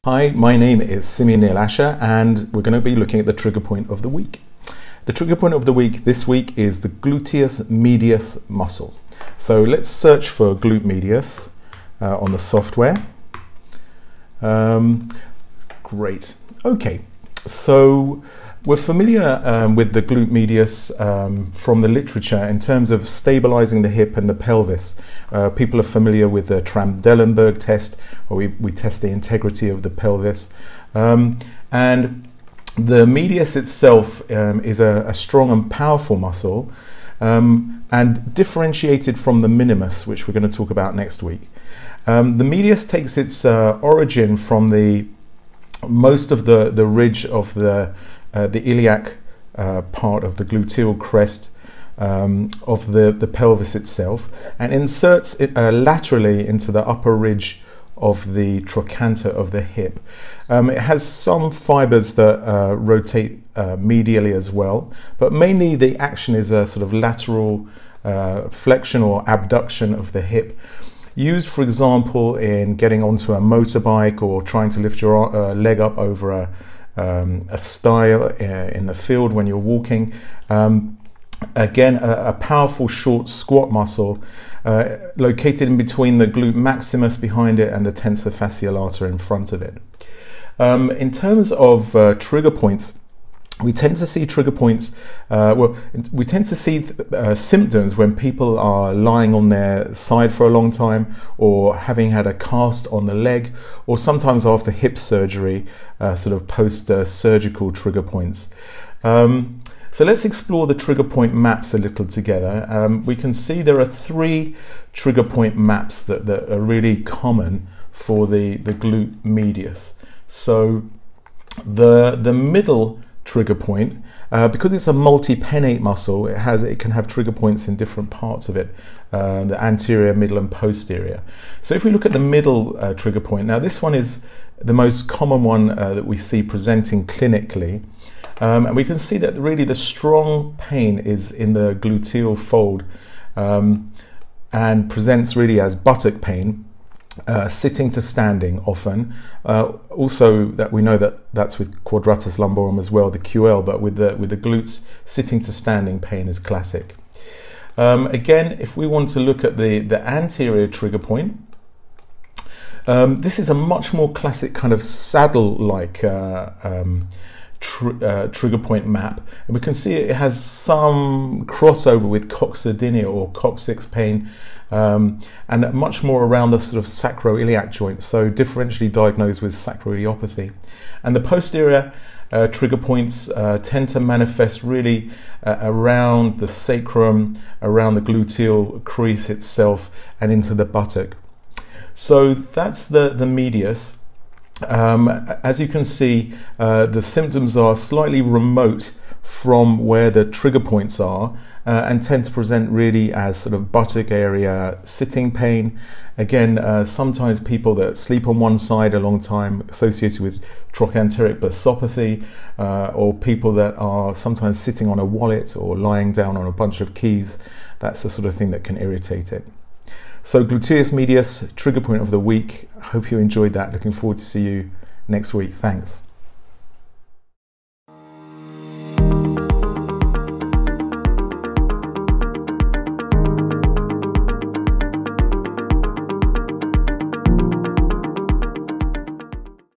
Hi, my name is Simeon Neil-Asher and we're going to be looking at the trigger point of the week. The trigger point of the week this week is the gluteus medius muscle. So let's search for glute medius on the software. Great. Okay, so we're familiar with the glute medius from the literature in terms of stabilizing the hip and the pelvis. People are familiar with the Trendelenburg test, where we test the integrity of the pelvis. And the medius itself is a strong and powerful muscle and differentiated from the minimus, which we're going to talk about next week. The medius takes its origin from most of the ridge of the iliac part of the gluteal crest of the pelvis itself, and inserts it laterally into the upper ridge of the trochanter of the hip. It has some fibers that rotate medially as well, but mainly the action is a sort of lateral flexion or abduction of the hip, used, for example, in getting onto a motorbike or trying to lift your leg up over a stile in the field when you're walking. Again, a powerful short squat muscle located in between the glute maximus behind it and the tensor fasciae lata in front of it. In terms of trigger points, we tend to see trigger points, we tend to see symptoms when people are lying on their side for a long time, or having had a cast on the leg, or sometimes after hip surgery, sort of post-surgical trigger points. So let's explore the trigger point maps a little together. We can see there are 3 trigger point maps that are really common for the glute medius. So the middle trigger point, because it's a multi-pennate muscle, it can have trigger points in different parts of it, the anterior, middle and posterior. So if we look at the middle trigger point, now this one is the most common one that we see presenting clinically, and we can see that really the strong pain is in the gluteal fold and presents really as buttock pain, sitting to standing often. Also, that we know that's with quadratus lumborum as well, the QL, but with the glutes, sitting to standing pain is classic. Again, if we want to look at the anterior trigger point, this is a much more classic kind of saddle-like trigger point map, and we can see it has some crossover with coccydynia or coccyx pain, and much more around the sort of sacroiliac joint, so differentially diagnosed with sacroiliopathy. And the posterior trigger points tend to manifest really around the sacrum, around the gluteal crease itself, and into the buttock. So that's the medius. As you can see, the symptoms are slightly remote from where the trigger points are, and tend to present really as sort of buttock area sitting pain. Again, sometimes people that sleep on one side a long time, associated with trochanteric bursopathy, or people that are sometimes sitting on a wallet or lying down on a bunch of keys. That's the sort of thing that can irritate it. So gluteus medius, trigger point of the week. I hope you enjoyed that. Looking forward to see you next week. Thanks.